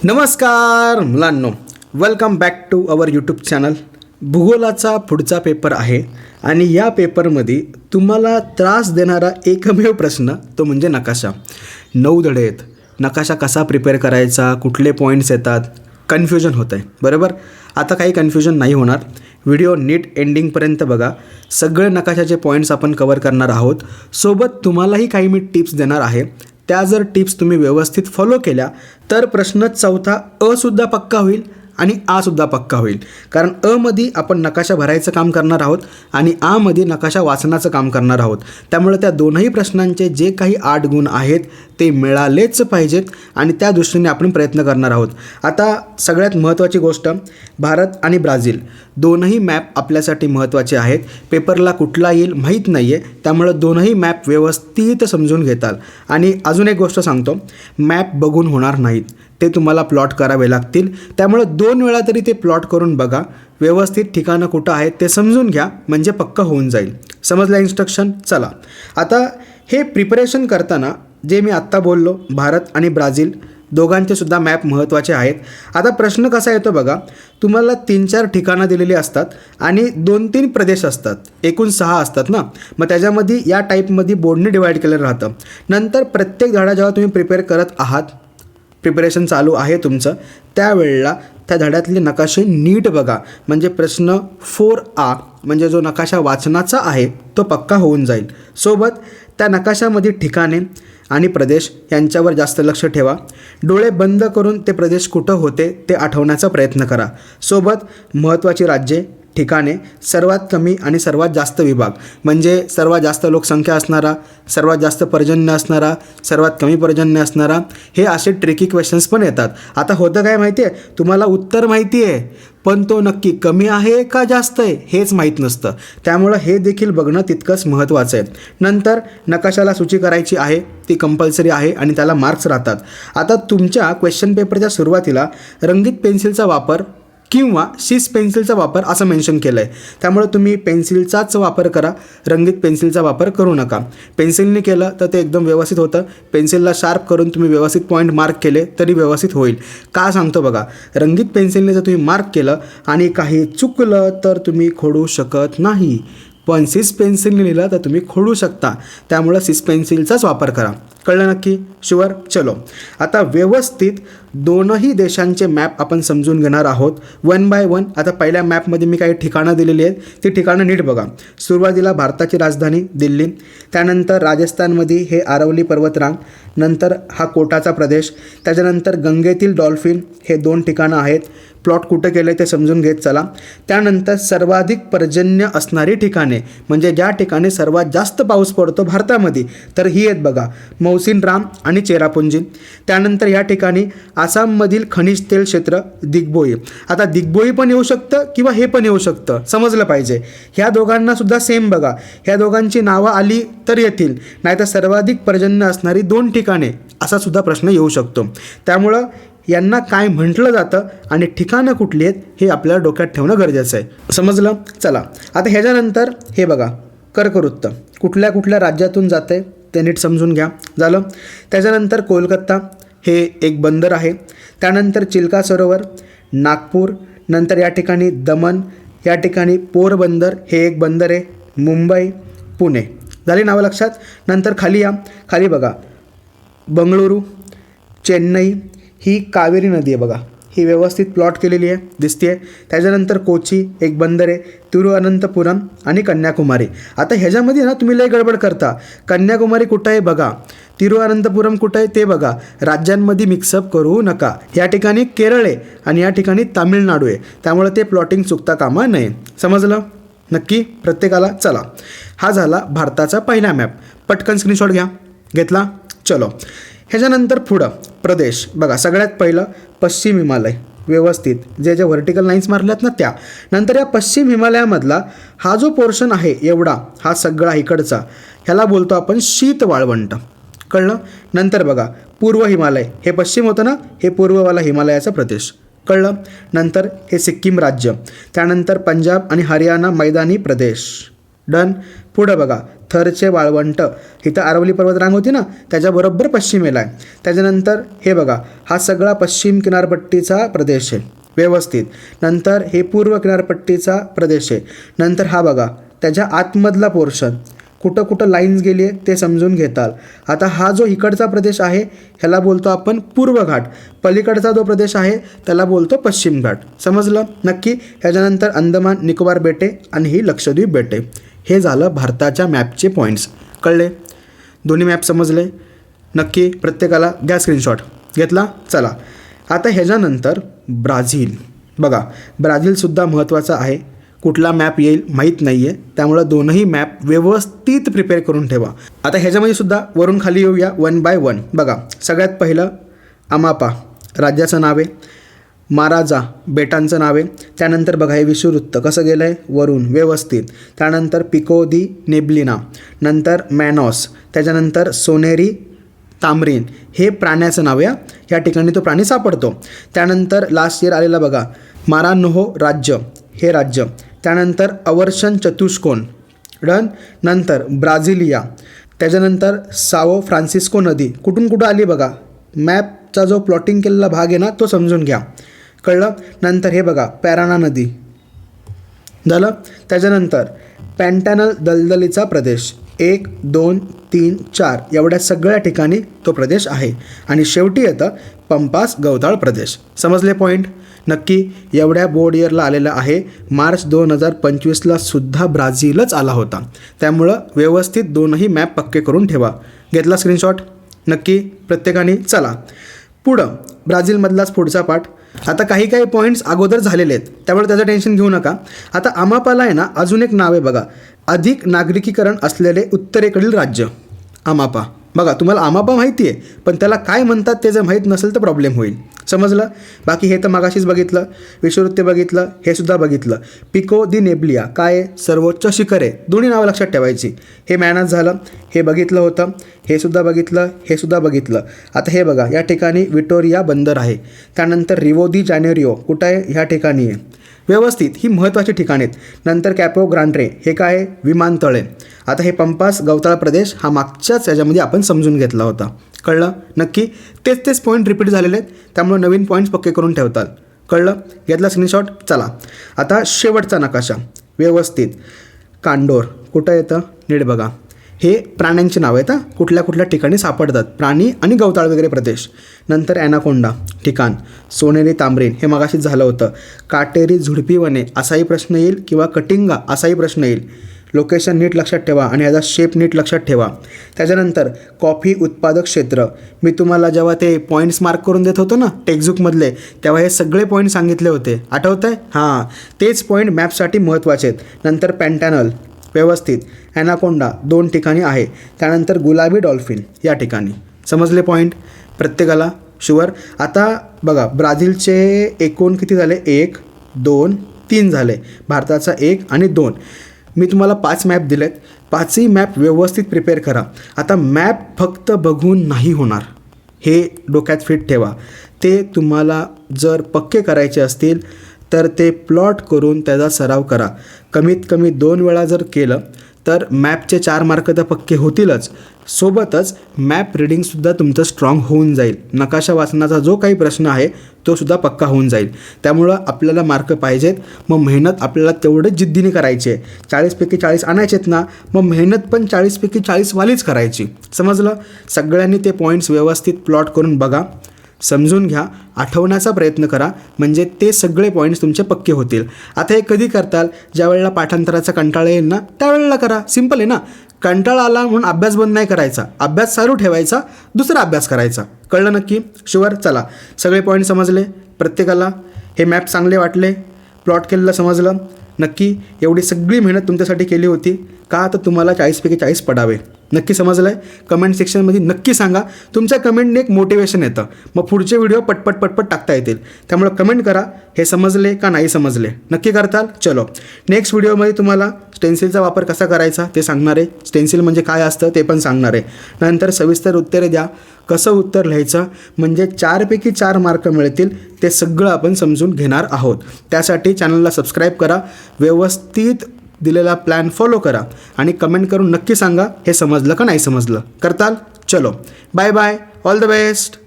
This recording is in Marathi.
नमस्कार मुलांनो, welcome back to our YouTube channel. भूगोलाचा पुढचा पेपर आहे आणि या पेपरमध्ये तुम्हाला त्रास देणारा एकमेव प्रश्न तो म्हणजे नकाशा. 9 धडे आहेत. नकाशा कसा प्रिपेअर करायचा, कुठले पॉईंट्स येतात, कन्फ्युजन होतं आहे. बरोबर. आता काही कन्फ्युजन नाही होणार. व्हिडिओ नीट एंडिंगपर्यंत बघा. सगळे नकाशाचे पॉईंट्स आपण कवर करणार आहोत. सोबत तुम्हालाही काही मी टिप्स देणार आहे. त्या जर टिप्स तुम्ही व्यवस्थित फॉलो केल्या तर प्रश्न चौथा असुद्धा पक्का होईल आणि आसुद्धा पक्का होईल. कारण अमध्ये आपण नकाशा भरायचं काम करणार आहोत आणि आमध्ये नकाशा वाचनाचं काम करणार आहोत. त्यामुळे त्या दोनही प्रश्नांचे जे काही 8 गुण आहेत ते मिळालेच पाहिजेत आणि त्या दृष्टीने आपण प्रयत्न करणार आहोत. आता सगळ्यात महत्त्वाची गोष्ट, भारत आणि ब्राझील दोनही मॅप आपल्यासाठी महत्त्वाचे आहेत. पेपरला कुठला येईल माहीत नाही आहे, त्यामुळं दोनही मॅप व्यवस्थित समजून घेताल. आणि अजून एक गोष्ट सांगतो, मॅप बघून होणार नाहीत, ते तुम्हाला प्लॉट करावे लागतील. त्यामुळं 2 वेळा तरी ते प्लॉट करून बघा. व्यवस्थित ठिकाणं कुठं आहेत ते समजून घ्या, म्हणजे पक्का होऊन जाईल. समजलं इन्स्ट्रक्शन? चला, आता हे प्रिपरेशन करताना जे मी आत्ता बोललो, भारत आणि ब्राझील दोघांचे सुद्धा मॅप महत्त्वाचे आहेत. आता प्रश्न कसा येतो बघा, तुम्हाला 3-4 ठिकाणं दिलेली असतात आणि 2-3 प्रदेश असतात. एकूण 6 असतात ना. मग त्याच्यामध्ये या टाईपमध्ये बोर्डने डिवाईड केलेलं राहतं. नंतर प्रत्येक धडा जेव्हा तुम्ही प्रिपेअर करत आहात, प्रिपरेशन चालू आहे तुमचं, त्यावेळेला त्या धड्यातले नकाशे नीट बघा. म्हणजे प्रश्न 4A म्हणजे जो नकाशा वाचनाचा आहे तो पक्का होऊन जाईल. सोबत त्या नकाशामध्ये ठिकाणे आणि प्रदेश यांच्यावर जास्त लक्ष ठेवा. डोळे बंद करून ते प्रदेश कुठं होते ते आठवण्याचा प्रयत्न करा. सोबत महत्त्वाची राज्ये, ठिकाणे, सर्वात कमी आणि सर्वात जास्त विभाग, म्हणजे सर्वात जास्त लोकसंख्या असणारा, सर्वात जास्त पर्जन्य असणारा, सर्वात कमी पर्जन्य असणारा, हे असे ट्रिकी क्वेश्चन्स पण येतात. आता होतं काय माहिती आहे, तुम्हाला उत्तर माहिती आहे पण तो नक्की कमी आहे का जास्त आहे हेच माहीत नसतं. त्यामुळं हे देखील बघणं तितकंच महत्त्वाचं आहे. नंतर नकाशाला सूची करायची आहे, ती कंपल्सरी आहे आणि त्याला मार्क्स राहतात. आता तुमच्या क्वेश्चन पेपरच्या सुरुवातीला रंगीत पेन्सिलचा वापर किंवा शिस पेन्सिलचा वापर असं मेन्शन केलं आहे. त्यामुळे तुम्ही पेन्सिलचाच वापर करा, रंगीत पेन्सिलचा वापर करू नका. पेन्सिलने केलं तर ते एकदम व्यवस्थित होतं. पेन्सिलला शार्प करून तुम्ही व्यवस्थित पॉईंट मार्क केले तरी व्यवस्थित होईल. का सांगतो बघा, रंगीत पेन्सिलने जर तुम्ही मार्क केलं आणि काही चुकलं तर तुम्ही खोडू शकत नाही, पण सिस पेन्सिलने लिहिलं तर तुम्ही खोडू शकता. त्यामुळं सिस पेन्सिलचाच वापर करा. कळलं नक्की? शुअर? चलो, आता व्यवस्थित दोनही देशांचे मॅप आपण समजून घेणार आहोत 1 बाय 1. आता पहिल्या मॅपमध्ये मी काही ठिकाणं दिलेली आहेत, ती ठिकाणं नीट बघा. सुरुवातीला भारताची राजधानी दिल्ली, त्यानंतर राजस्थानमध्ये हे आरवली पर्वतरांग, नंतर हा कोटाचा प्रदेश, त्याच्यानंतर गंगेतील डॉल्फिन, हे 2 ठिकाणं आहेत. प्लॉट कुठं केलं आहे ते समजून घेत चला. त्यानंतर सर्वाधिक पर्जन्य असणारी ठिकाणे, म्हणजे ज्या ठिकाणी सर्वात जास्त पाऊस पडतो भारतामध्ये, तर ही आहेत बघा, मौसिनराम आणि चेरापुंजी. त्यानंतर या ठिकाणी आसाममधील खनिज तेल क्षेत्र दिग्बोई. आता दिग्बोई पण येऊ शकतं किंवा हे पण येऊ शकतं, समजलं पाहिजे. ह्या दोघांना सुद्धा सेम बघा, ह्या दोघांची नावं आली तर येतील, नाहीतर सर्वाधिक पर्जन्य असणारी 2 ठिकाणे असा सुद्धा प्रश्न येऊ शकतो. त्यामुळं यांना काय म्हटलं जातं आणि ठिकाणं कुठली आहेत हे आपल्याला डोक्यात ठेवणं गरजेचं आहे. समजलं? चला, आता ह्याच्यानंतर हे बघा, कर्कवृत्त कुठल्या कुठल्या राज्यातून जातं आहे ते नीट समजून घ्या. झालं. त्याच्यानंतर कोलकाता हे एक बंदर आहे. त्यानंतर चिल्का सरोवर, नागपूर, नंतर या ठिकाणी दमन, या ठिकाणी पोरबंदर हे एक बंदर आहे, मुंबई, पुणे. झाली नावं लक्षात? नंतर खाली या, खाली बघा, बंगळुरू, चेन्नई, ही कावेरी नदी आहे बघा, ही व्यवस्थित प्लॉट केलेली आहे, दिसते आहे. त्याच्यानंतर कोची एक बंदर आहे, तिरुअनंतपुरम आणि कन्याकुमारी. आता ह्याच्यामध्ये ना तुम्ही लय गडबड करता. कन्याकुमारी कुठं आहे बघा, तिरुअनंतपुरम कुठं आहे ते बघा. राज्यांमध्ये मिक्सअप करू नका. या ठिकाणी केरळ आहे आणि या ठिकाणी तामिळनाडू आहे, त्यामुळे ते प्लॉटिंग चुकता कामा नये. समजलं नक्की प्रत्येकाला? चला, हा झाला भारताचा पहिला मॅप. पटकन स्क्रीनशॉट घ्या. घेतला? चलो, ह्याच्यानंतर पुढं प्रदेश बघा. सगळ्यात पहिलं पश्चिम हिमालय, व्यवस्थित जे जे व्हर्टिकल लाईन्स मारल्यात ना त्या. नंतर या पश्चिम हिमालयामधला हा जो पोर्शन आहे एवढा, हा सगळा इकडचा, ह्याला बोलतो आपण शीत वाळवंट. कळलं? नंतर बघा पूर्व हिमालय, हे पश्चिम होतं ना, हे पूर्ववाला हिमालयाचा प्रदेश. कळलं? नंतर हे सिक्कीम राज्य, त्यानंतर पंजाब आणि हरियाणा मैदानी प्रदेश. डन. पुढं बघा थरचे वाळवंट, इथं अरवली पर्वतरांग होती ना, त्याच्याबरोबर पश्चिमेला आहे. त्याच्यानंतर हे बघा, हा सगळा पश्चिम किनारपट्टीचा प्रदेश आहे व्यवस्थित. नंतर हे पूर्व किनारपट्टीचा प्रदेश आहे. नंतर हा बघा, त्याच्या आतमधला पोर्शन कुठं कुठं लाईन्स गेली आहे ते समजून घेताल. आता हा जो इकडचा प्रदेश आहे ह्याला बोलतो आपण पूर्व घाट, पलीकडचा जो प्रदेश आहे त्याला बोलतो पश्चिम घाट. समजलं नक्की. ह्याच्यानंतर अंदमान निकोबार बेटे आणि ही लक्षद्वीप बेटे. हे झालं भारताच्या मॅपचे पॉईंट्स. कळले? दोन्ही मॅप समजले नक्की? प्रत्येकाला घ्या स्क्रीनशॉट. घेतला? चला आता ह्याच्यानंतर ब्राझील. बघा, ब्राझीलसुद्धा महत्त्वाचा आहे. कुठला मॅप येईल माहीत नाही आहे, त्यामुळं दोनही मॅप व्यवस्थित प्रिपेअर करून ठेवा. आता ह्याच्यामध्ये सुद्धा वरून खाली येऊया 1 बाय 1. बघा, सगळ्यात पहिलं अमापा राज्याचं नाव आहे, माराजा बेटांचं नाव आहे. त्यानंतर बघा हे विषुववृत्त कसं गेलं आहे वरून व्यवस्थित. त्यानंतर पिको दी नेब्लिना, नंतर मॅनॉस, त्याच्यानंतर सोनेरी तामरीन हे प्राण्याचं नाव आहे. या ठिकाणी तो प्राणी सापडतो. त्यानंतर लास्ट इयर आलेला बघा मारानोहो राज्य, हे राज्य. त्यानंतर अवर्शन चतुष्कोन डन. नंतर ब्राझिलिया, त्याच्यानंतर साओ फ्रान्सिस्को नदी कुठून कुठं आली बघा. मॅपचा जो प्लॉटिंग केलेला भाग आहे ना तो समजून घ्या. कळलं? नंतर हे बघा पॅराना नदी झालं. त्याच्यानंतर पॅन्टॅनल दलदलीचा प्रदेश 1, 2, 3, 4 एवढ्या सगळ्या ठिकाणी तो प्रदेश आहे. आणि शेवटी येतं पंपास गवताळ प्रदेश. समजले पॉईंट नक्की? एवढ्या बोर्ड इयरला आलेला आहे. मार्च 2025ला सुद्धा ब्राझीलच आला होता. त्यामुळं व्यवस्थित दोनही मॅप पक्के करून ठेवा. घेतला स्क्रीनशॉट नक्की प्रत्येकाने? चला पुढं ब्राझीलमधलाच पुढचा पाठ. आता काही काही पॉईंट्स अगोदर झालेले आहेत त्यामुळे त्याचं टेन्शन घेऊ नका. आता अमापाला आहे ना अजून एक नाव आहे बघा, अधिक नागरिकीकरण असलेले उत्तरेकडील राज्य अमापा. बघा तुम्हाला अमापा माहिती आहे, पण त्याला काय म्हणतात ते जर माहीत नसेल तर प्रॉब्लेम होईल. समजलं? बाकी हे तर मागाशीच बघितलं, विषुववृत्त बघितलं, हे सुद्धा बघितलं. पिको दी नेब्लिया काय आहे? सर्वोच्च शिखर आहे. दोन्ही नावं लक्षात ठेवायची. हे मॅनस झालं, हे बघितलं होतं, हे सुद्धा बघितलं, हे सुद्धा बघितलं. आता हे बघा या ठिकाणी विक्टोरिया बंदर आहे. त्यानंतर रिओ दी जानेरिओ कुठं आहे? ह्या ठिकाणी आहे. व्यवस्थित ही महत्त्वाची ठिकाणे आहेत. नंतर कॅपो ग्रांड्रे हे काय आहे? विमानतळ आहे. आता हे पंपास गवताळ प्रदेश हा मागच्याच याच्यामध्ये आपण समजून घेतला होता. कळलं नक्की? तेच पॉईंट रिपीट झालेले आहेत त्यामुळे नवीन पॉईंट्स पक्के करून ठेवतात. कळलं? घेतला स्क्रीनशॉट? चला आता शेवटचा नकाशा व्यवस्थित. कांडोर कुठं येतं? नीट बघा. हे प्राण्यांची नाव आहेत. कुठल्या कुठल्या ठिकाणी सापडतात प्राणी आणि गवताळ वगैरे प्रदेश. नंतर ॲनाकोंडा ठिकाण, सोनेरी तांबरीन हे मगाशीच झालं होतं. काटेरी झुडपी वने असाही प्रश्न येईल किंवा कटिंगा असाही प्रश्न येईल. लोकेशन नीट लक्षात ठेवा आणि याचा शेप नीट लक्षात ठेवा. त्याच्यानंतर कॉफी उत्पादक क्षेत्र. मी तुम्हाला जेव्हा ते पॉईंट्स मार्क करून देत होतो ना टेक्स्टबुकमधले, तेव्हा हे सगळे पॉईंट सांगितले होते. आठवतं आहे? हां, तेच पॉईंट मॅपसाठी महत्त्वाचे आहेत. नंतर पॅन्टॅनल व्यवस्थित. ॲनाकोंडा 2 ठिकाणी आहे. त्यानंतर गुलाबी डॉल्फिन या ठिकाणी. समजले पॉईंट प्रत्येकाला? शुअर? आता बघा ब्राझीलचे एकूण किती झाले? 1, 2, 3 झाले. भारताचा 1 आणि 2. मी तुम्हाला 5 मॅप दिलेत. 5ही मॅप व्यवस्थित प्रिपेअर करा. आता मॅप फक्त बघून नाही होणार, हे डोक्यात फिट ठेवा. ते तुम्हाला जर पक्के करायचे असतील तर ते प्लॉट करून त्याचा सराव करा. कमीत कमी 2 वेळा जर केलं तर मॅपचे 4 मार्क तर पक्के होतीलच, सोबतच मॅप रिडिंगसुद्धा तुमचं स्ट्रॉंग होऊन जाईल. नकाशा वाचनाचा जो काही प्रश्न आहे तो सुद्धा पक्का होऊन जाईल. त्यामुळं आपल्याला मार्क पाहिजेत, मग मेहनत आपल्याला तेवढंच जिद्दीने करायची आहे. 40पैकी 40 आणायचेत ना, मग मेहनत पण 40पैकी 40 वालीच करायची. समजलं? सगळ्यांनी ते पॉईंट्स व्यवस्थित प्लॉट करून बघा, समजून घ्या, आठवण्याचा प्रयत्न करा, म्हणजे ते सगळे पॉईंट्स तुमचे पक्के होतील. आता हे कधी करताल? ज्या वेळेला पाठांतराचा कंटाळा येईल ना त्यावेळेला करा. सिंपल आहे ना. कंटाळा आला म्हणून अभ्यास बंद नाही करायचा, अभ्यास चालू ठेवायचा, दुसरा अभ्यास करायचा. कळलं नक्की? शुअर? चला सगळे पॉईंट समजले प्रत्येकाला? हे मॅप चांगले वाटले? प्लॉट केलेलं समजलं नक्की? एवढी सगळी मेहनत तुमच्यासाठी केली होती का? तर तुम्हाला 40पैकी 40 पडावे. नक्की समजलं आहे? कमेंट सेक्शनमध्ये नक्की सांगा. तुमच्या कमेंटने एक मोटिवेशन येतं, मग पुढचे व्हिडिओ पटपट टाकता येतील. त्यामुळे कमेंट करा हे समजले का नाही समजले. नक्की करताल? चलो नेक्स्ट व्हिडिओमध्ये तुम्हाला स्टेन्सिलचा वापर कसा करायचा ते सांगणार आहे. स्टेन्सिल म्हणजे काय असतं ते पण सांगणार आहे. नंतर सविस्तर उत्तरे द्या, कसं उत्तर लिहायचं म्हणजे 4पैकी 4 मार्क मिळतील, ते सगळं आपण समजून घेणार आहोत. त्यासाठी चॅनलला सबस्क्राईब करा, व्यवस्थित दिलेला प्लॅन फॉलो करा आणि कमेंट करून नक्की सांगा हे समजलं का नाही समजलं. करताल? चलो bye bye, all the best.